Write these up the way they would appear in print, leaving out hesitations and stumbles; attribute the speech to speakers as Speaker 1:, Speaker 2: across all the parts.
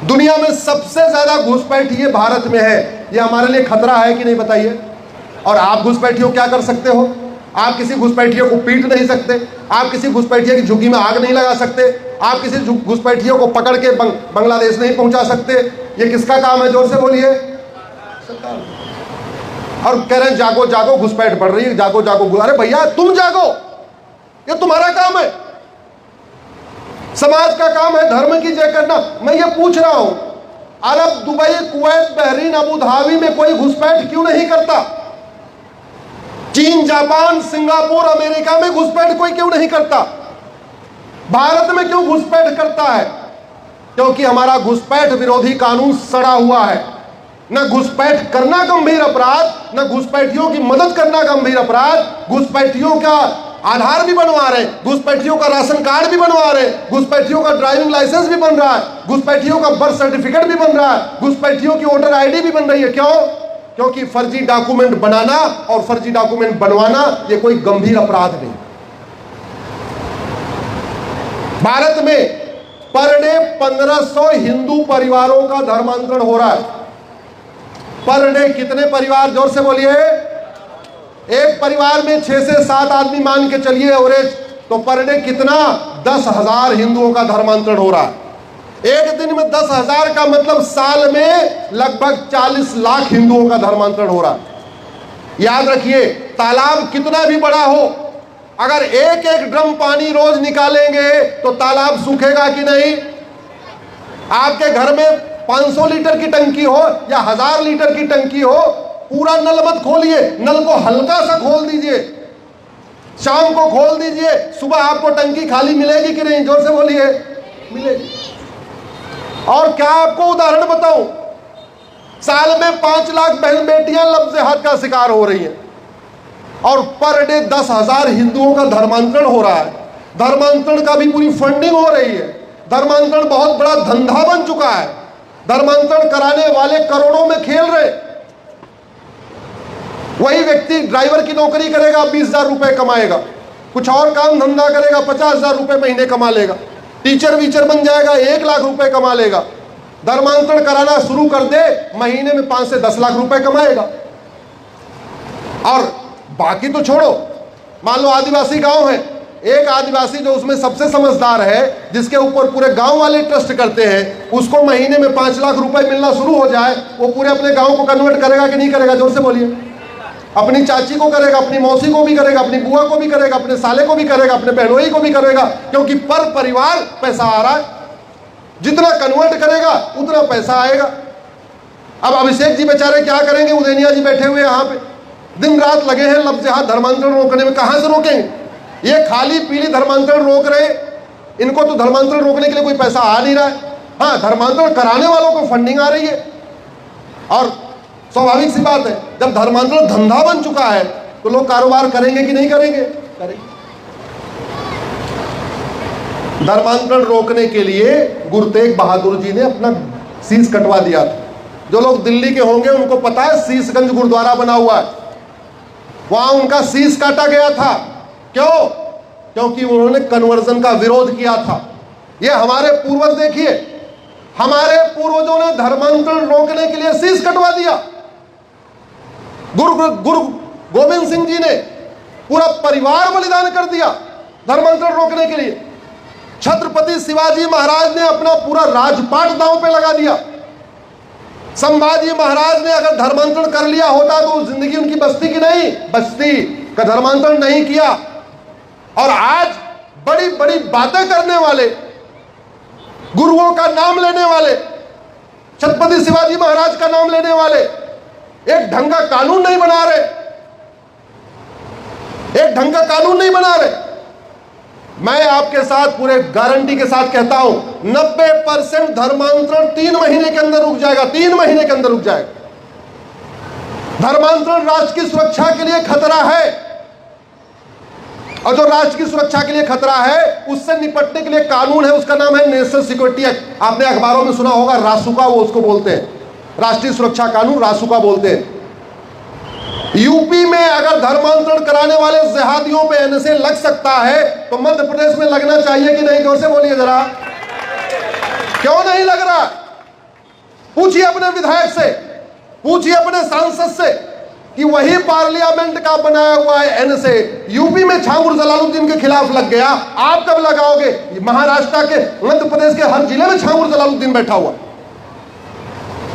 Speaker 1: दुनिया में सबसे ज्यादा घुसपैठिए भारत में है। ये हमारे लिए खतरा है कि नहीं बताइए? और आप घुसपैठियों क्या कर सकते हो? आप किसी घुसपैठियों को पीट नहीं सकते, आप किसी घुसपैठिए की झुग्गी में आग नहीं लगा सकते, आप किसी घुसपैठियों को पकड़ के बांग्लादेश नहीं पहुंचा सकते। ये किसका काम है? जोर से बोलिए। सरकार। और कह रहे हैं जागो जागो, घुसपैठ बढ़ रही है, जागो जागो। अरे भैया तुम जागो, ये तुम्हारा काम है, समाज का काम है धर्म की जय करना। मैं ये पूछ रहा हूं, Arab, Dubai, Kuwait, Bahrain, Abu Dhabi में कोई घुसपैठ क्यों नहीं करता? चीन, जापान, सिंगापुर, अमेरिका में घुसपैठ कोई क्यों नहीं करता? भारत में क्यों घुसपैठ करता है? क्योंकि हमारा घुसपैठ विरोधी कानून सड़ा हुआ है। न घुसपैठ करना गंभीर अपराध, न घुसपैठियों की मदद करना गंभीर अपराध। घुसपैठियों का आधार भी बनवा रहे, घुसपैठियों का राशन कार्ड भी बनवा रहे, घुसपैठियों का ड्राइविंग लाइसेंस भी बन रहा है, घुसपैठियों का बर्थ सर्टिफिकेट भी बन रहा है, घुसपैठियों की वोटर आईडी भी बन रही है। क्यों? क्योंकि फर्जी डॉक्यूमेंट बनाना और फर्जी डॉक्यूमेंट बनवाना ये कोई गंभीर अपराध नहीं। भारत में पर डे 1500 हिंदू परिवारों का धर्मांतरण हो रहा है। पर डे कितने परिवार? जोर से बोलिए। एक परिवार में 6 से 7 आदमी मान के चलिए एवरेज, तो पर डे कितना? 10,000 हिंदुओं का धर्मांतरण हो रहा है। एक दिन में 10,000 का मतलब साल में लगभग 40 लाख हिंदुओं का धर्मांतरण हो रहा है। याद रखिए, तालाब कितना भी बड़ा हो, अगर एक एक ड्रम पानी रोज निकालेंगे तो तालाब सूखेगा कि नहीं? आपके घर में 500 लीटर की टंकी हो या 1000 लीटर की टंकी हो, पूरा नल मत खोलिए, नल को हल्का सा खोल दीजिए, शाम को खोल दीजिए, सुबह आपको टंकी खाली मिलेगी कि नहीं? जोर से बोलिए। मिलेगी। और क्या आपको उदाहरण बताऊं, साल में 5 लाख बहन बेटियां लफ्ज़ हाथ का शिकार हो रही हैं और पर डे 10,000 हिंदुओं का धर्मांतरण हो रहा है। धर्मांतरण का भी पूरी फंडिंग हो रही है। धर्मांतरण बहुत बड़ा धंधा बन चुका है। धर्मांतरण कराने वाले करोड़ों में खेल रहे। वही व्यक्ति ड्राइवर की नौकरी करेगा, 20,000 रुपए कमाएगा, कुछ और काम धंधा करेगा, 50,000 रुपए महीने कमा लेगा, टीचर वीचर बन जाएगा, 1 लाख रुपए कमा लेगा। धर्मांतरण कराना शुरू कर दे, महीने में 5 से 10 लाख रुपए कमाएगा। और बाकी तो छोड़ो, मान लो आदिवासी गांव है, एक आदिवासी जो उसमें सबसे समझदार है, जिसके ऊपर पूरे गांव वाले ट्रस्ट करते हैं, उसको महीने में 5 लाख रुपए मिलना शुरू हो जाए, वो पूरे अपने गांव को कन्वर्ट करेगा कि नहीं करेगा? जोर से बोलिए। अपनी चाची को करेगा, अपनी मौसी को भी करेगा, अपनी बुआ को भी करेगा, अपने साले को भी करेगा, अपने बहनोई को भी करेगा, क्योंकि पर परिवार पैसा आ रहा है। जितना कन्वर्ट करेगा उतना पैसा आएगा। अब अभिषेक जी बेचारे क्या करेंगे? उदयनिया जी बैठे हुए यहाँ पे दिन रात लगे हैं लफ्ज़ हाथ धर्मांतरण रोकने में। कहां से रोकेंगे? ये खाली पीली धर्मांतरण रोक रहे, इनको तो धर्मांतरण रोकने के लिए कोई पैसा आ नहीं रहा है। हाँ, धर्मांतरण कराने वालों को फंडिंग आ रही है। और स्वाभाविक सी बात है, जब धर्मांतरण धंधा बन चुका है तो लोग कारोबार करेंगे कि नहीं करेंगे? करेंगे। धर्मांतरण रोकने के लिए गुरु तेग बहादुर जी ने अपना शीश कटवा दिया था। जो लोग दिल्ली के होंगे उनको पता है, शीशगंज गुरुद्वारा बना हुआ है, वहां उनका शीश काटा गया था। क्यों? क्योंकि उन्होंने कन्वर्जन का विरोध किया था। ये हमारे पूर्वज देखिए, हमारे पूर्वजों ने धर्मांतरण रोकने के लिए शीश कटवा दिया। गुरु गोविंद सिंह जी ने पूरा परिवार बलिदान कर दिया धर्मांतरण रोकने के लिए। छत्रपति शिवाजी महाराज ने अपना पूरा राजपाट दांव पे लगा दिया। संभाजी महाराज ने अगर धर्मांतरण कर लिया होता तो जिंदगी उनकी बचती कि नहीं बचती? का धर्मांतरण नहीं किया। और आज बड़ी बड़ी बातें करने वाले, गुरुओं का नाम लेने वाले, छत्रपति शिवाजी महाराज का नाम लेने वाले एक ढंग का कानून नहीं बना रहे, एक ढंग का कानून नहीं बना रहे। मैं आपके साथ पूरे गारंटी के साथ कहता हूं, 90% धर्मांतरण 3 महीने के अंदर रुक जाएगा। 3 महीने के अंदर रुक जाएगा। धर्मांतरण राष्ट्र की सुरक्षा के लिए खतरा है, और जो राष्ट्र की सुरक्षा के लिए खतरा है उससे निपटने के लिए कानून है, उसका नाम है नेशनल सिक्योरिटी एक्ट। आपने अखबारों में सुना होगा, रासुका वो उसको बोलते हैं, राष्ट्रीय सुरक्षा कानून रासुका बोलते हैं। यूपी में अगर धर्मांतरण कराने वाले जिहादियों पे एनएसए लग सकता है तो मध्य प्रदेश में लगना चाहिए कि नहीं? जोर से बोलिए जरा। क्यों नहीं लग रहा? पूछिए अपने विधायक से, पूछिए अपने सांसद से कि वही पार्लियामेंट का बनाया हुआ है एन से यूपी में छांगुर जलालुद्दीन के खिलाफ लग गया, आप कब लगाओगे? महाराष्ट्र के, मध्य प्रदेश के हर जिले में छांगुर जलालुद्दीन बैठा हुआ।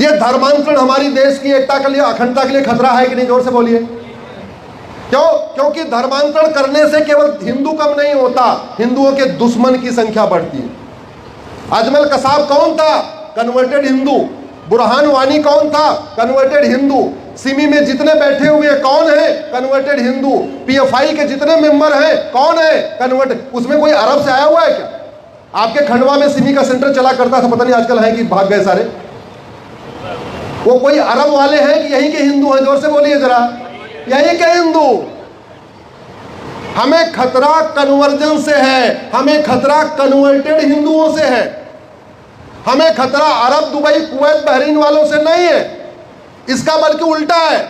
Speaker 1: यह धर्मांतरण हमारी देश की एकता के लिए, अखंडता के लिए खतरा है कि नहीं? जोर से बोलिए। क्यों? क्योंकि धर्मांतरण करने से केवल हिंदू कम नहीं होता, हिंदुओं के दुश्मन की संख्या बढ़ती है। अजमल कसाब कौन था? कन्वर्टेड हिंदू। बुरहान वानी कौन था? कन्वर्टेड हिंदू। सिमी में जितने बैठे हुए कौन है? कन्वर्टेड हिंदू। पीएफआई के जितने मेंबर हैं कौन है? कन्वर्टेड। उसमें कोई अरब से आया हुआ है क्या? आपके खंडवा में सिमी का सेंटर चला करता था, पता नहीं आजकल है कि भाग गए सारे। वो कोई अरब वाले हैं कि यहीं के हिंदू हैं? जोर से बोलिए जरा, यहीं के हिंदू। हमें खतरा कन्वर्जन से है, हमें खतरा कन्वर्टेड हिंदुओं से है, हमें खतरा अरब, दुबई, कुवैत, बहरीन वालों से नहीं है। इसका बल्कि उल्टा है।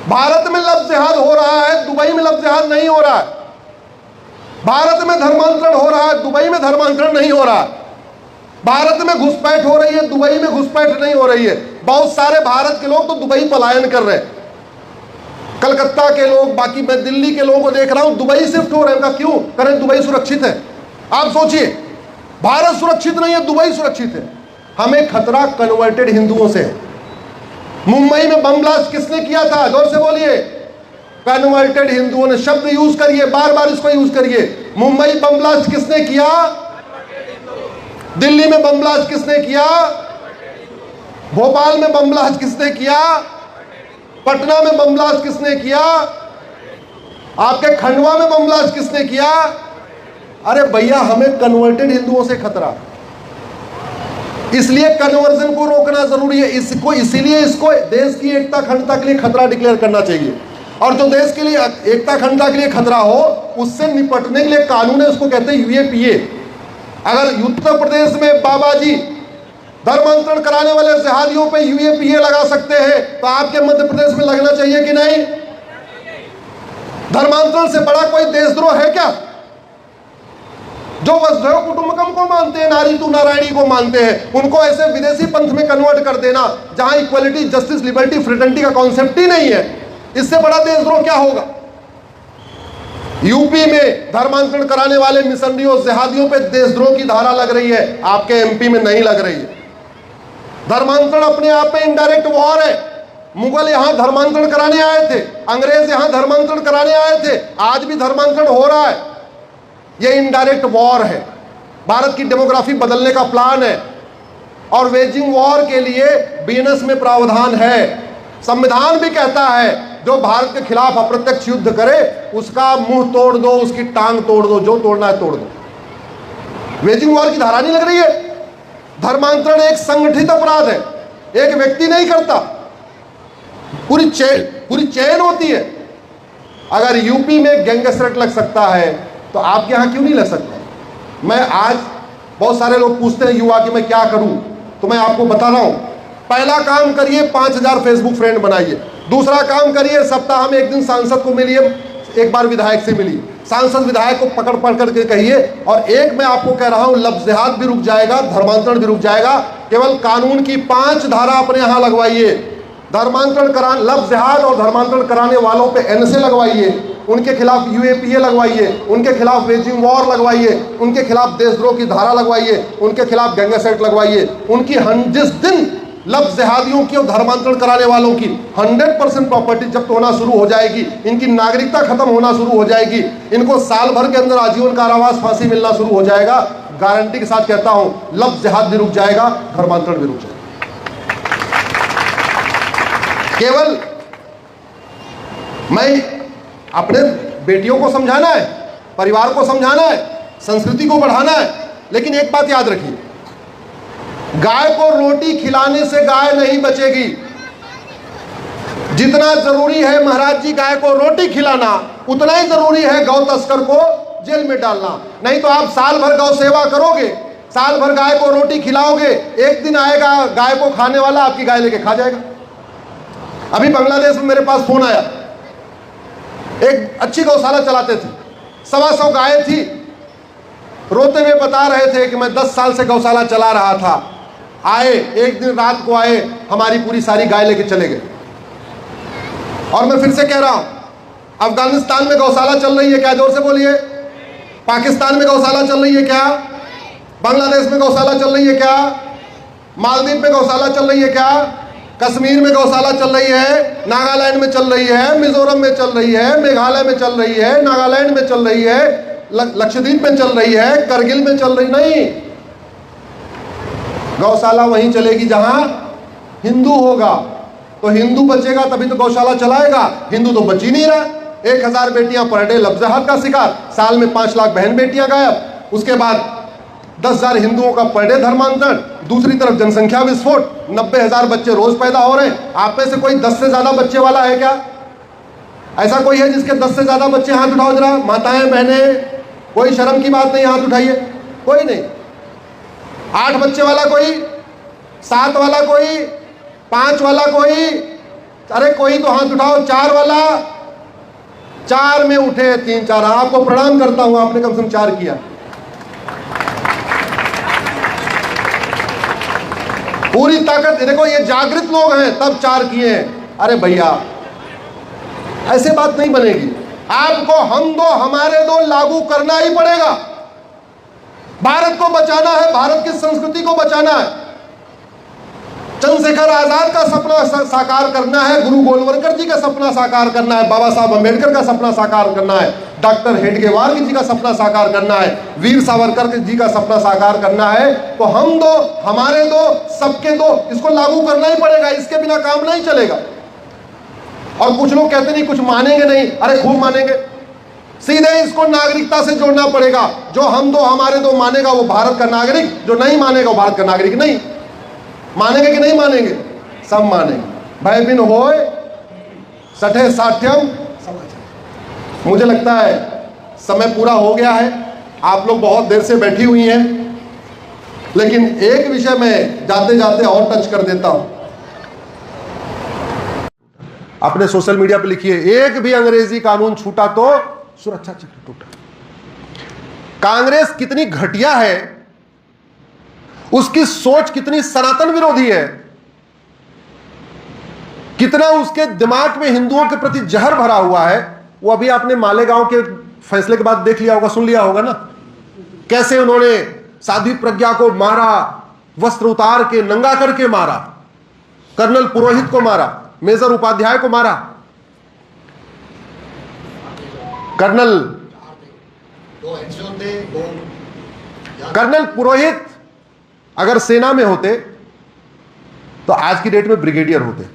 Speaker 1: भारत में लव जिहाद हो रहा है, दुबई में लव जिहाद नहीं हो रहा है। भारत में धर्मांतरण हो रहा है, दुबई में धर्मांतरण नहीं हो रहा है। भारत में घुसपैठ हो रही है, दुबई में घुसपैठ नहीं हो रही है। बहुत सारे भारत के लोग तो दुबई पलायन कर रहे हैं। कलकत्ता के लोग, बाकी मैं दिल्ली के लोगों को देख रहा हूं, दुबई शिफ्ट हो रहे हैं। क्यों करें? दुबई सुरक्षित है। आप सोचिए, भारत सुरक्षित नहीं है, दुबई सुरक्षित है। हमें खतरा कन्वर्टेड हिंदुओं से है। मुंबई में बम ब्लास्ट किसने किया था? जोर से बोलिए। कन्वर्टेड हिंदुओं ने। शब्द यूज करिए, बार बार इसको यूज करिए। मुंबई बम ब्लास्ट किसने किया? दिल्ली में बम ब्लास्ट किसने किया? भोपाल में बम ब्लास्ट किसने किया? पटना में बम ब्लास्ट किसने किया? आपके खंडवा में बम ब्लास्ट किसने किया? अरे भैया, हमें कन्वर्टेड हिंदुओं से खतरा, इसलिए कन्वर्जन को रोकना जरूरी है। इसको इसीलिए इसको देश की एकता अखंडता के लिए खतरा डिक्लेयर करना चाहिए। और जो देश के लिए एकता अखंडता के लिए खतरा हो, उससे निपटने के लिए कानून है, उसको कहते हैं यूएपीए। अगर उत्तर प्रदेश में बाबा जी धर्मांतरण कराने वाले जिहादियों पे यूएपीए लगा सकते हैं, तो आपके मध्य प्रदेश में लगना चाहिए कि नहीं? धर्मांतरण से बड़ा कोई देशद्रोह है क्या? जो वसुधैव कुटुंबकम को मानते हैं, नारी तू नारायणी को मानते हैं, उनको ऐसे विदेशी पंथ में कन्वर्ट कर देना जहां इक्वलिटी, जस्टिस, लिबर्टी, फ्रेटर्निटी का कॉन्सेप्ट ही नहीं है, इससे बड़ा देशद्रोह क्या होगा? यूपी में धर्मांतरण कराने वाले मिशनरियों, जिहादियों पे देशद्रोह की धारा लग रही है, आपके एमपी में नहीं लग रही है। धर्मांतरण अपने आप में इनडायरेक्ट वॉर है। मुगल यहां धर्मांतरण कराने आए थे, अंग्रेज यहां धर्मांतरण कराने आए थे, आज भी धर्मांतरण हो रहा है। यह इनडायरेक्ट वॉर है। भारत की डेमोग्राफी बदलने का प्लान है और वेजिंग वॉर के लिए बीएनएस में प्रावधान है। संविधान भी कहता है जो भारत के खिलाफ अप्रत्यक्ष युद्ध करे उसका मुंह तोड़ दो, उसकी टांग तोड़ दो, जो तोड़ना है तोड़ दो। वेजिंग वॉर की धारा नहीं लग रही है। धर्मांतरण एक संगठित अपराध है, एक व्यक्ति नहीं करता, पूरी चेन होती है। अगर यूपी में गैंगस्टर लग सकता है तो आपके यहां क्यों नहीं लग सकता? मैं आज बहुत सारे लोग पूछते हैं युवा कि मैं क्या करूं, तो मैं आपको बता रहा हूं। पहला काम करिए, 5000 फेसबुक फ्रेंड बनाइए। दूसरा काम करिए, सप्ताह में एक दिन सांसद को मिलिए, एक बार विधायक से मिलिए, सांसद विधायक को पकड़ पकड़ के कहिए। और एक मैं आपको कह रहा हूं, लव जिहाद भी रुक जाएगा, धर्मांतरण भी रुक जाएगा। केवल कानून की 5 धारा अपने यहां लगवाइए। धर्मांतरण करा, लव जिहाद और धर्मांतरण कराने वालों पे एनसे लगवाइए, उनके खिलाफ यूएपीए लगवाइए, उनके खिलाफ वेजिंग वॉर लगवाइए, उनके खिलाफ देशद्रोह की धारा लगवाइए, उनके खिलाफ गैंगस्टर लगवाइए। उनकी जिस दिन लव जिहादियों की और धर्मांतरण कराने वालों की 100% प्रॉपर्टी जब्त होना शुरू हो जाएगी, इनकी नागरिकता खत्म होना शुरू हो जाएगी, इनको साल भर के अंदर आजीवन कारावास, फांसी मिलना शुरू हो जाएगा। गारंटी के साथ कहता हूं, लव जिहाद भी रुक जाएगा, धर्मांतरण भी रुक जाएगा। केवल मैं अपने बेटियों को समझाना है, परिवार को समझाना है, संस्कृति को बढ़ाना है, लेकिन एक बात याद रखिए, गाय को रोटी खिलाने से गाय नहीं बचेगी। जितना जरूरी है महाराज जी गाय को रोटी खिलाना, उतना ही जरूरी है गौ तस्कर को जेल में डालना। नहीं तो आप साल भर गौ सेवा करोगे, साल भर गाय को रोटी खिलाओगे, एक दिन आएगा गाय को खाने वाला आपकी गाय लेके खा जाएगा। अभी बांग्लादेश में मेरे पास फोन आया, एक अच्छी गौशाला चलाते थे, 125 गायें थी, रोते हुए बता रहे थे कि मैं 10 साल से गौशाला चला रहा था, आए, एक दिन रात को आए, हमारी पूरी सारी गाय लेके चले गए। और मैं फिर से कह रहा हूं, अफगानिस्तान में गौशाला चल रही है क्या? जोर से बोलिए। पाकिस्तान में गौशाला चल रही है क्या? बांग्लादेश में गौशाला चल रही है क्या? मालदीव में गौशाला चल रही है क्या? कश्मीर में गौशाला चल रही है, नागालैंड में चल रही है, मिजोरम में चल रही है, मेघालय में चल रही है, नागालैंड में चल रही है, लक्षद्वीप में चल रही है, करगिल में चल रही नहीं। गौशाला वहीं चलेगी जहां हिंदू होगा। तो हिंदू बचेगा तभी तो गौशाला चलाएगा। हिंदू तो बच ही नहीं रहा। 1000 बेटियां पर डे लफ्जहात का शिकार, साल में 5 लाख बहन बेटियां गायब। उसके बाद 10,000 हिंदुओं का पर डे धर्मांतरण, दूसरी तरफ जनसंख्या विस्फोट, 90,000 बच्चे रोज पैदा हो रहे हैं। आप में से कोई 10 से ज्यादा बच्चे वाला है क्या? ऐसा कोई है जिसके 10 से ज्यादा बच्चे? हाथ उठाओ जरा, माताएं बहनें, कोई शर्म की बात नहीं, हाथ उठाइए। कोई नहीं। 8 बच्चे वाला कोई? 7 वाला कोई? 5 वाला कोई? अरे कोई तो हाथ उठाओ। 4 वाला? 4 में उठे 3-4। आपको प्रणाम करता हूं, आपने कम से कम 4 किया। पूरी ताकत, देखो ये जागृत लोग हैं तब 4 किए हैं। अरे भैया ऐसे बात नहीं बनेगी। आपको हम दो हमारे दो लागू करना ही पड़ेगा। भारत को बचाना है, भारत की संस्कृति को बचाना है। चंद्रशेखर आजाद का सपना साकार करना है, गुरु गोलवलकर जी का सपना साकार करना है, बाबा साहब अम्बेडकर का सपना साकार करना है, डॉक्टर हेडगेवार जी का सपना साकार करना है, वीर सावरकर जी का सपना साकार करना है। तो हम दो हमारे दो सबके दो, इसको लागू करना ही पड़ेगा। इसके बिना काम नहीं चलेगा। और कुछ लोग कहते नहीं कुछ मानेंगे नहीं, अरे खूब मानेंगे। सीधे इसको नागरिकता से जोड़ना पड़ेगा। जो हम दो हमारे दो मानेगा वो भारत का नागरिक, जो नहीं मानेगा वो भारत का नागरिक नहीं। मानेंगे कि नहीं मानेंगे? सब मानेंगे। भय बिन होय सठे साठ्यम। मुझे लगता है समय पूरा हो गया है। आप लोग बहुत देर से बैठी हुई हैं, लेकिन एक विषय में जाते जाते और टच कर देता हूं। अपने सोशल मीडिया पे लिखिए, एक भी अंग्रेजी कानून छूटा तो सुरक्षा चक्र टूटा। कांग्रेस कितनी घटिया है, उसकी सोच कितनी सनातन विरोधी है, कितना उसके दिमाग में हिंदुओं के प्रति जहर भरा हुआ है, वो अभी आपने मालेगांव के फैसले के बाद देख लिया होगा, सुन लिया होगा ना। कैसे उन्होंने साध्वी प्रज्ञा को मारा, वस्त्र उतार के नंगा करके मारा, कर्नल पुरोहित को मारा, मेजर उपाध्याय को मारा। कर्नल पुरोहित अगर सेना में होते तो आज की डेट में ब्रिगेडियर होते।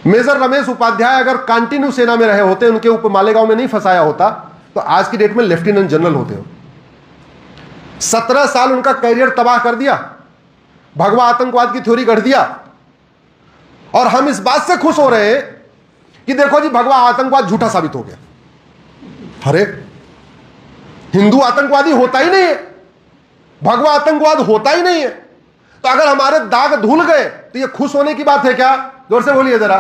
Speaker 1: मेजर रमेश उपाध्याय अगर कंटिन्यू सेना में रहे होते, उनके ऊपर मालेगांव में नहीं फंसाया होता, तो आज की डेट में लेफ्टिनेंट जनरल होते हो। 17 साल उनका कैरियर तबाह कर दिया, भगवा आतंकवाद की थ्योरी गढ़ दिया। और हम इस बात से खुश हो रहे हैं कि देखो जी भगवा आतंकवाद झूठा साबित हो गया। अरे हिंदू आतंकवादी होता ही नहीं है, भगवा आतंकवाद होता ही नहीं है। तो अगर हमारे दाग धुल गए तो ये खुश होने की बात है क्या? जोर से बोलिए जरा।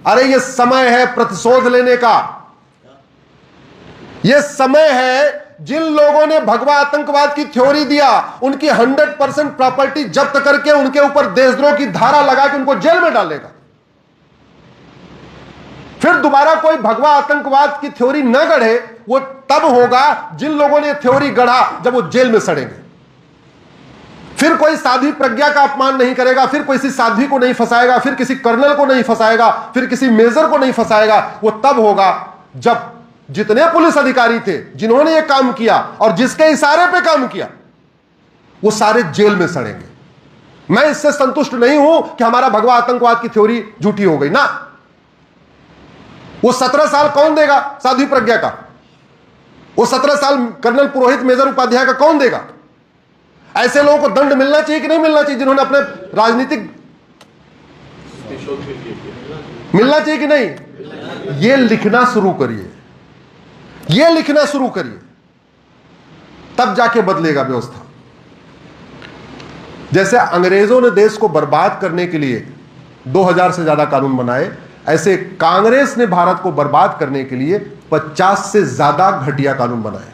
Speaker 1: अरे ये समय है प्रतिशोध लेने का। ये समय है जिन लोगों ने भगवा आतंकवाद की थ्योरी दिया, उनकी 100% प्रॉपर्टी जब्त करके उनके ऊपर देशद्रोह की धारा लगा के उनको जेल में डालेगा। फिर दोबारा कोई भगवा आतंकवाद की थ्योरी न गढ़े, वो तब होगा जिन लोगों ने थ्योरी गढ़ा जब वो जेल में सड़ेंगे। फिर कोई साध्वी प्रज्ञा का अपमान नहीं करेगा, फिर किसी साध्वी को नहीं फंसाएगा, फिर किसी कर्नल को नहीं फंसाएगा, फिर किसी मेजर को नहीं फंसाएगा। वो तब होगा जब जितने पुलिस अधिकारी थे जिन्होंने ये काम किया और जिसके इशारे पे काम किया, वो सारे जेल में सड़ेंगे। मैं इससे संतुष्ट नहीं हूं कि हमारा भगवा आतंकवाद की थ्योरी झूठी हो गई ना। वो 17 साल कौन देगा साध्वी प्रज्ञा का? वो 17 साल कर्नल पुरोहित, मेजर उपाध्याय का कौन देगा? ऐसे लोगों को दंड मिलना चाहिए कि नहीं मिलना चाहिए, जिन्होंने अपने राजनीतिक मिलना चाहिए कि नहीं? ये लिखना शुरू करिए, ये लिखना शुरू करिए, तब जाके बदलेगा व्यवस्था। जैसे अंग्रेजों ने देश को बर्बाद करने के लिए 2000 से ज्यादा कानून बनाए, ऐसे कांग्रेस ने भारत को बर्बाद करने के लिए 50 से ज्यादा घटिया कानून बनाए।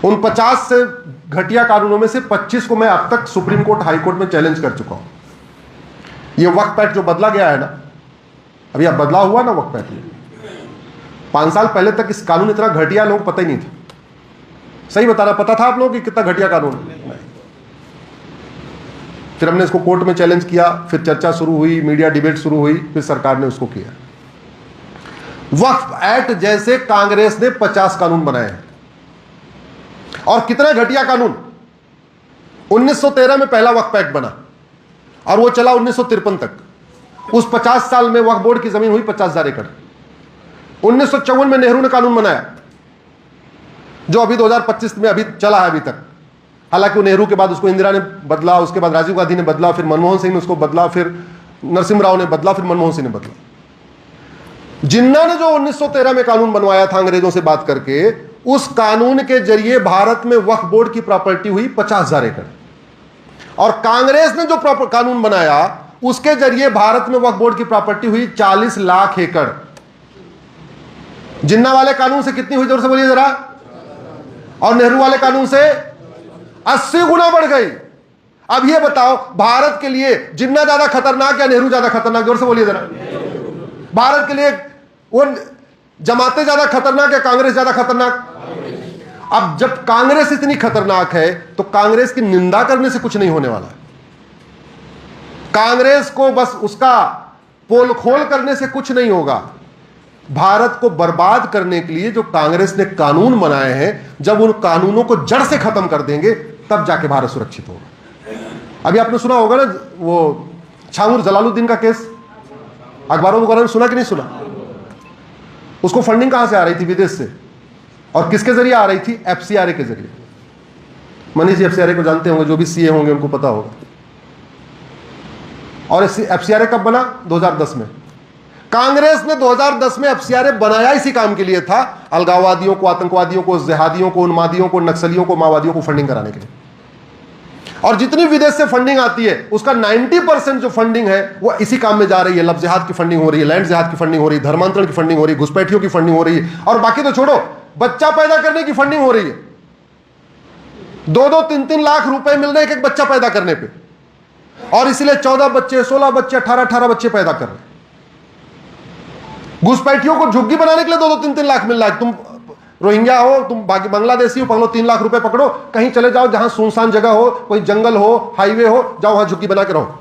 Speaker 1: उन 50 से घटिया कानूनों में से 25 को मैं अब तक सुप्रीम कोर्ट, हाई कोर्ट में चैलेंज कर चुका हूं। ये वक्फ एक्ट जो बदला गया है ना, अभी अब बदला हुआ ना वक्फ एक्ट में, 5 साल पहले तक इस कानून इतना घटिया लोगों को पता ही नहीं था। सही बता रहा, पता था आप लोगों को कि कितना घटिया कानून है? फिर हमने इसको कोर्ट में चैलेंज किया, फिर चर्चा शुरू हुई, मीडिया डिबेट शुरू हुई, फिर सरकार ने उसको किया। वक्फ एक्ट जैसे कांग्रेस ने 50 कानून बनाए हैं, और कितना घटिया कानून। 1913 में पहला वक्फ एक्ट बना और वो चला 1953 तक। उस 50 साल में वक्फ बोर्ड की जमीन हुई 50,000 एकड़। 1954 में नेहरू ने कानून बनाया जो अभी 2025 में अभी चला है अभी तक। हालांकि वो नेहरू के बाद उसको इंदिरा ने बदला, उसके बाद राजीव गांधी ने बदला, फिर मनमोहन सिंह ने उसको बदला, फिर नरसिम्हा राव ने बदला, फिर मनमोहन सिंह ने बदला। जिन्ना ने जो 1913 में कानून बनवाया था अंग्रेजों से बात करके, उस कानून के जरिए भारत में वक्फ बोर्ड की प्रॉपर्टी हुई 50,000 एकड़। और कांग्रेस ने जो कानून बनाया उसके जरिए भारत में वक्फ बोर्ड की प्रॉपर्टी हुई 40 लाख एकड़। जिन्ना वाले कानून से कितनी हुई, जोर से बोलिए जरा। और नेहरू वाले कानून से 80 गुना बढ़ गई। अब ये बताओ, भारत के लिए जिन्ना ज्यादा खतरनाक या नेहरू ज्यादा खतरनाक? जोर से बोलिए जरा। भारत के लिए वो जमातें ज्यादा खतरनाक या कांग्रेस ज्यादा खतरनाक? अब जब कांग्रेस इतनी खतरनाक है तो कांग्रेस की निंदा करने से कुछ नहीं होने वाला है। कांग्रेस को बस उसका पोल खोल करने से कुछ नहीं होगा। भारत को बर्बाद करने के लिए जो कांग्रेस ने कानून बनाए हैं, जब उन कानूनों को जड़ से खत्म कर देंगे तब जाके भारत सुरक्षित होगा। अभी आपने सुना होगा ना वो छांगुर जलालुद्दीन का केस, अखबारों में सुना कि नहीं सुना? उसको फंडिंग कहां से आ रही थी? विदेश से। और किसके जरिए आ रही थी? एफसीआरए के जरिए। मनीष जी एफसीआरए को जानते होंगे, जो भी सीए होंगे उनको पता होगा। और एफसीआरए कब बना? 2010 में। कांग्रेस ने 2010 में एफसीआरए बनाया इसी काम के लिए था, अलगाववादियों को, आतंकवादियों को, जिहादियों को, उन्मादियों को, नक्सलियों को, माओवादियों को फंडिंग कराने के लिए। और जितनी विदेश से फंडिंग आती है उसका 90% जो फंडिंग है वो इसी काम में जा रही है। लफ्ज़ जिहाद की फंडिंग हो रही है, लैंड जिहाद की फंडिंग हो रही है, धर्मांतरण की फंडिंग हो रही है, घुसपैठियों की फंडिंग हो रही है, और बाकी तो छोड़ो, बच्चा पैदा करने की फंडिंग हो रही है। 2-2, 3-3 लाख रुपए मिल रहे हैं एक एक बच्चा पैदा करने पे, और इसलिए 14 बच्चे, 16 बच्चे, 18-18 बच्चे पैदा कर रहे हैं। घुसपैठियों को झुग्गी बनाने के लिए 2-2, 3-3 लाख मिल रहा है। तुम रोहिंग्या हो, तुम बांग्लादेशी हो, पकड़ो 3 लाख रुपए पकड़ो, कहीं चले जाओ जहां सुनसान जगह हो, कोई जंगल हो, हाईवे हो, जाओ वहां झुग्गी बना के रहो।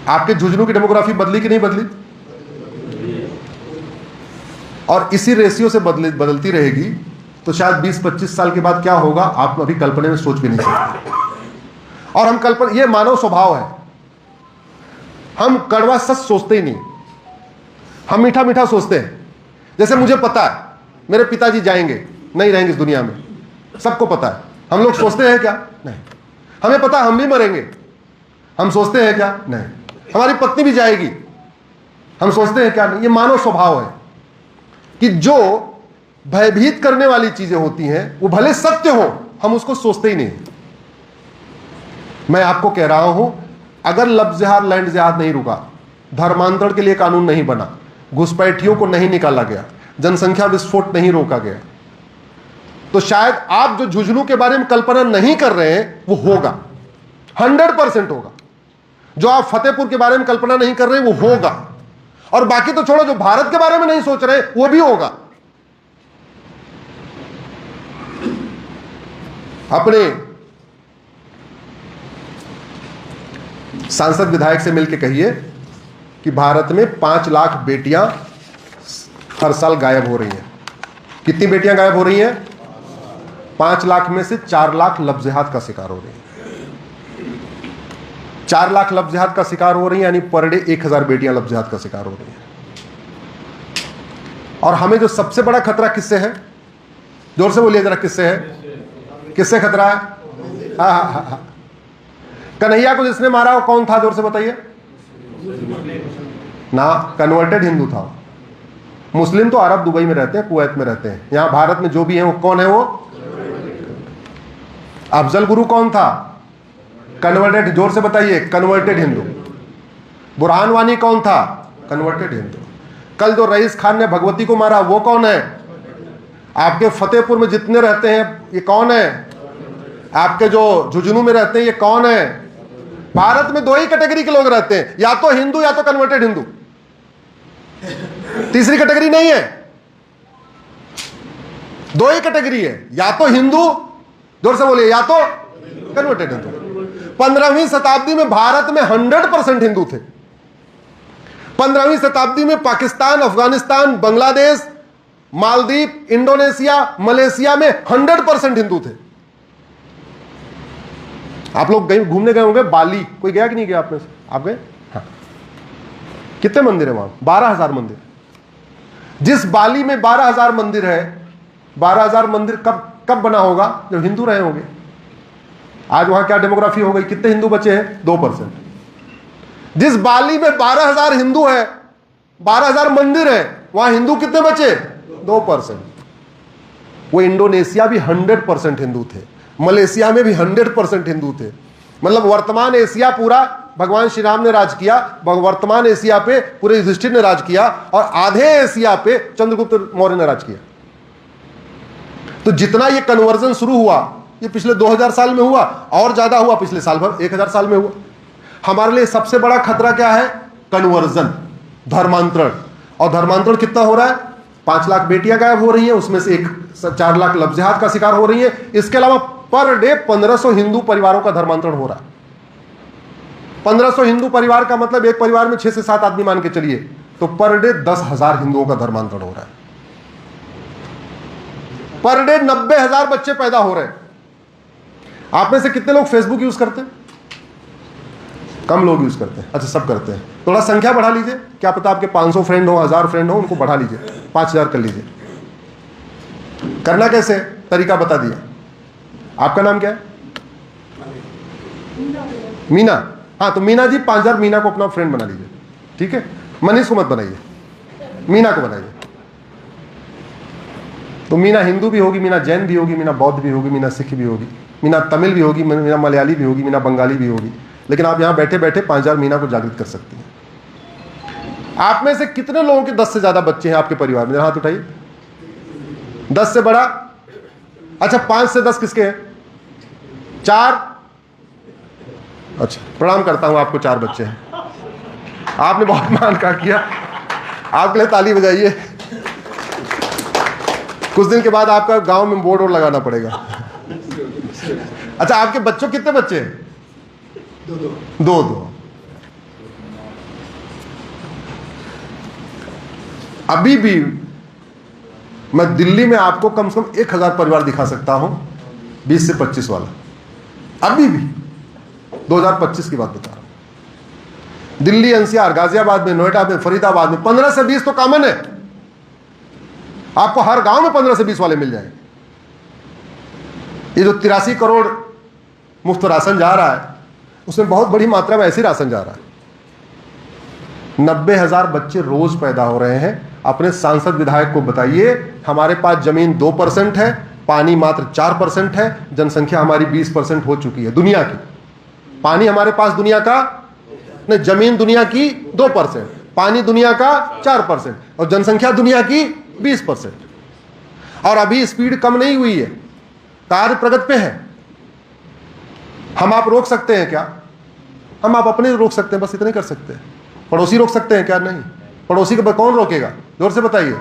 Speaker 1: आपके झुंझुनू की डेमोग्राफी बदली कि नहीं बदली? और इसी रेशियो से बदलती रहेगी तो शायद 20-25 साल के बाद क्या होगा आप अभी कल्पना में सोच भी नहीं सकते। और हम कल्पना, ये मानव स्वभाव है, हम कड़वा सच सोचते ही नहीं, हम मीठा मीठा सोचते हैं। जैसे मुझे पता है मेरे पिताजी जाएंगे, नहीं रहेंगे इस दुनिया में, सबको पता है। हम लोग सोचते हैं क्या? नहीं। हमें पता है हम भी मरेंगे, हम सोचते हैं क्या? नहीं। हमारी पत्नी भी जाएगी, हम सोचते हैं क्या? नहीं। ये मानव स्वभाव है कि जो भयभीत करने वाली चीजें होती हैं वो भले सत्य हो, हम उसको सोचते ही नहीं। मैं आपको कह रहा हूं, अगर लफ्ज़ जिहाद, लैंड जिहाद नहीं रुका, धर्मांतरण के लिए कानून नहीं बना, घुसपैठियों को नहीं निकाला गया, जनसंख्या विस्फोट नहीं रोका गया, तो शायद आप जो झुंझुनू के बारे में कल्पना नहीं कर रहे हैं वो होगा, 100% होगा। जो आप फतेहपुर के बारे में कल्पना नहीं कर रहे वो होगा, और बाकी तो छोड़ो, जो भारत के बारे में नहीं सोच रहे वो भी होगा। अपने सांसद विधायक से मिलकर कहिए कि भारत में 5 लाख बेटियां हर साल गायब हो रही हैं। कितनी बेटियां गायब हो रही हैं? 5 लाख में से 4 लाख लफ्ज़ जिहाद का शिकार हो रही हैं। 4 लाख लफ्ज़ जिहाद का शिकार हो रही हैं, यानी पर डे 1000 बेटियां लफ्ज़ जिहाद का शिकार हो रही हैं। और हमें जो सबसे बड़ा खतरा किससे है? जोर से बोलिए जरा, किससे है? किससे खतरा है? हाँ। कन्हैया को जिसने मारा वो कौन था? जोर से बताइए ना। कन्वर्टेड हिंदू था। मुस्लिम तो अरब दुबई में रहते हैं, कुवैत में रहते हैं। यहां भारत में जो भी है वो कौन है? वो अफजल गुरु कौन था? कन्वर्टेड। जोर से बताइए, कन्वर्टेड हिंदू। बुरहान वानी कौन था? कन्वर्टेड हिंदू। कल जो रईस खान ने भगवती को मारा वो कौन है? आपके फतेहपुर में जितने रहते हैं ये कौन है? आपके जो झुंझुनू में रहते हैं ये कौन है? भारत में दो ही कैटेगरी के लोग रहते हैं, या तो हिंदू या तो कन्वर्टेड हिंदू, तीसरी कैटेगरी नहीं है। दो ही कैटेगरी है, या तो हिंदू, जोर से बोलिए, या तो कन्वर्टेड हिंदू। 15वीं शताब्दी में भारत में 100% हिंदू थे। 15वीं शताब्दी में पाकिस्तान, अफगानिस्तान, बांग्लादेश, मालदीव, इंडोनेशिया, मलेशिया में 100% हिंदू थे। आप लोग कहीं घूमने गए होंगे, बाली, कोई गया कि नहीं गया आप में से? आप गए? हाँ। कितने मंदिर है वहां? 12,000 मंदिर। जिस बाली में 12,000 मंदिर है, 12,000 मंदिर कब बना होगा? जब हिंदू रहे होंगे। आज वहां क्या डेमोग्राफी हो गई? कितने हिंदू बचे हैं? 2%। जिस बाली में 12,000 हिंदू है, 12,000 मंदिर है, वहां हिंदू कितने बचे? 2%। वो इंडोनेशिया भी 100% हिंदू थे, मलेशिया में भी 100% हिंदू थे। मतलब वर्तमान एशिया पूरा भगवान श्री राम ने राज किया, वर्तमान एशिया पे पूरे युधिष्ठिर ने राज किया, और आधे एशिया पे चंद्रगुप्त मौर्य ने राज किया। तो जितना ये कन्वर्जन शुरू हुआ, ये पिछले 2000 साल में हुआ, और ज्यादा हुआ पिछले साल भर 1000 साल में हुआ। हमारे लिए सबसे बड़ा खतरा क्या है? कन्वर्जन, धर्मांतरण। और धर्मांतरण कितना हो रहा है? 5 लाख बेटियां गायब हो रही हैं, उसमें से 4 लाख लफ्ज़ियात का शिकार हो रही है। इसके अलावा पर डे 1500 हिंदू परिवारों का धर्मांतरण हो रहा है। 1500 हिंदू परिवार का मतलब एक परिवार में 6 से 7 आदमी मान के चलिए, तो पर डे 10,000 हिंदुओं का धर्मांतरण हो रहा है। पर डे 90,000 बच्चे पैदा हो रहे हैं। आप में से कितने लोग फेसबुक यूज करते हैं? कम लोग यूज करते हैं। अच्छा, सब करते हैं। थोड़ा संख्या बढ़ा लीजिए, क्या पता आपके 500 फ्रेंड हो, 1000 फ्रेंड हो, उनको बढ़ा लीजिए, 5000 कर लीजिए। करना कैसे? तरीका बता दिया। आपका नाम क्या है? मीना। हाँ, तो मीना जी 5000 मीना को अपना फ्रेंड बना लीजिए, ठीक है? मनीष को मत बनाइए, मीना को बनाइए। तो मीना हिंदू भी होगी, मीना जैन भी होगी, मीना बौद्ध भी होगी, मीना सिख भी होगी, मीना तमिल भी होगी, मीना मलयाली भी होगी, मीना बंगाली भी होगी। लेकिन आप यहां बैठे बैठे 5000 मीना को जागृत कर सकती हैं। आप में से कितने लोगों के 10 से ज्यादा बच्चे हैं आपके परिवार में? हाथ उठाइए। 10 से बड़ा? अच्छा, 5 से 10 किसके हैं? 4। अच्छा, प्रणाम करता हूं, आपको 4 बच्चे हैं। आपने बहुत मान का किया, आपके लिए ताली बजाइए। कुछ दिन के बाद आपका गांव में बोर्ड और लगाना पड़ेगा। अच्छा, आपके बच्चों कितने बच्चे हैं? 2। अभी भी मैं दिल्ली में आपको कम से कम 1000 परिवार दिखा सकता हूं, 20 से 25 वाला। अभी भी 2025 की बात बता रहा हूं। दिल्ली, एनसीआर, गाजियाबाद में, नोएडा में, फरीदाबाद में 15 से 20 तो कॉमन है। आपको हर गांव में 15 से 20 वाले मिल जाएंगे। ये जो 83 करोड़ मुफ्त राशन जा रहा है, उसमें बहुत बड़ी मात्रा में ऐसी राशन जा रहा है। 90,000 बच्चे रोज पैदा हो रहे हैं। अपने सांसद विधायक को बताइए, हमारे पास जमीन 2% है, पानी मात्र 4% है, जनसंख्या हमारी 20% हो चुकी है दुनिया की। पानी हमारे पास दुनिया का नहीं, जमीन दुनिया की 2%, पानी दुनिया का 4%, और जनसंख्या दुनिया की 20%। और अभी स्पीड कम नहीं हुई है, कार्य प्रगति पे है। हम आप रोक सकते हैं क्या? हम आप अपने रोक सकते हैं, बस इतने कर सकते हैं। पड़ोसी रोक सकते हैं क्या? नहीं। पड़ोसी को कौन रोकेगा? जोर से बताइए।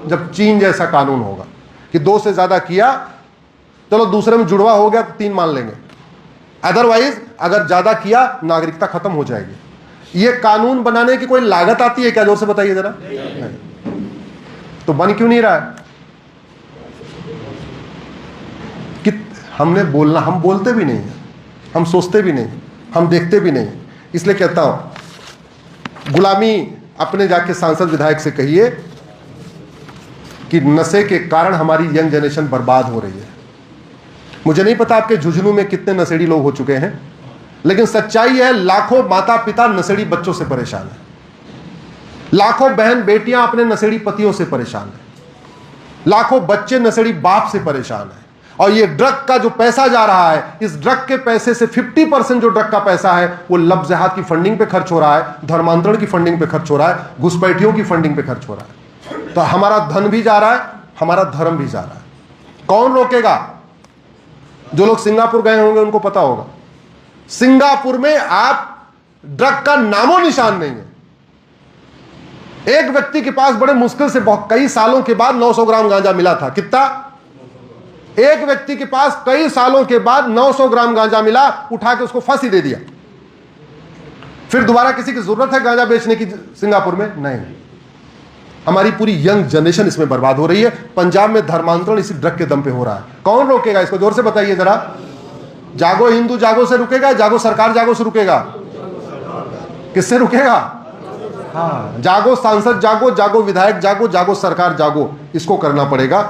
Speaker 1: जब चीन जैसा कानून होगा कि 2 से ज्यादा किया, चलो दूसरे में जुड़वा हो गया तो 3 मान लेंगे, अदरवाइज अगर ज्यादा किया नागरिकता खत्म हो जाएगी। ये कानून बनाने की कोई लागत आती है क्या? जोर से बताइए जरा। नहीं। तो बन क्यों नहीं रहा है? कि हमने बोलना, हम बोलते भी नहीं, हम सोचते भी नहीं, हम देखते भी नहीं। इसलिए कहता हूं, गुलामी अपने जाके सांसद विधायक से कहिए कि नशे के कारण हमारी यंग जनरेशन बर्बाद हो रही है। मुझे नहीं पता आपके झुंझुनू में कितने नशेड़ी लोग हो चुके हैं, लेकिन सच्चाई है लाखों माता पिता नशेड़ी बच्चों से परेशान है, लाखों बहन बेटियां अपने नशेड़ी पतियों से परेशान है, लाखों बच्चे नशेड़ी बाप से परेशान है। और ये ड्रग का जो पैसा जा रहा है, इस ड्रग के पैसे से 50% जो ड्रग का पैसा है वो लफ्ज़-ए-जिहाद की फंडिंग पे खर्च हो रहा है, धर्मांतरण की फंडिंग पे खर्च हो रहा है, घुसपैठियों की फंडिंग पे खर्च हो रहा है। तो हमारा धन भी जा रहा है, हमारा धर्म भी जा रहा है। कौन रोकेगा? जो लोग सिंगापुर गए होंगे उनको पता होगा, सिंगापुर में आप ड्रग का नामो निशान नहीं है। एक व्यक्ति के पास बड़े मुश्किल से कई सालों के बाद 900 ग्राम गांजा मिला था। कितना? एक व्यक्ति के पास कई सालों के बाद 900 ग्राम गांजा मिला, उठा के उसको फांसी दे दिया। फिर दोबारा किसी की जरूरत है गांजा बेचने की सिंगापुर में? नहीं। हमारी पूरी यंग जनरेशन इसमें बर्बाद हो रही है। पंजाब में धर्मांतरण इसी ड्रग के दम पे हो रहा है। कौन रोकेगा इसको? जोर से बताइए जरा। जागो हिंदू जागो से रुकेगा? जागो सरकार जागो से रुकेगा? किससे रुकेगा? हाँ, जागो सांसद जागो, जागो विधायक जागो, जागो सरकार जागो, इसको करना पड़ेगा।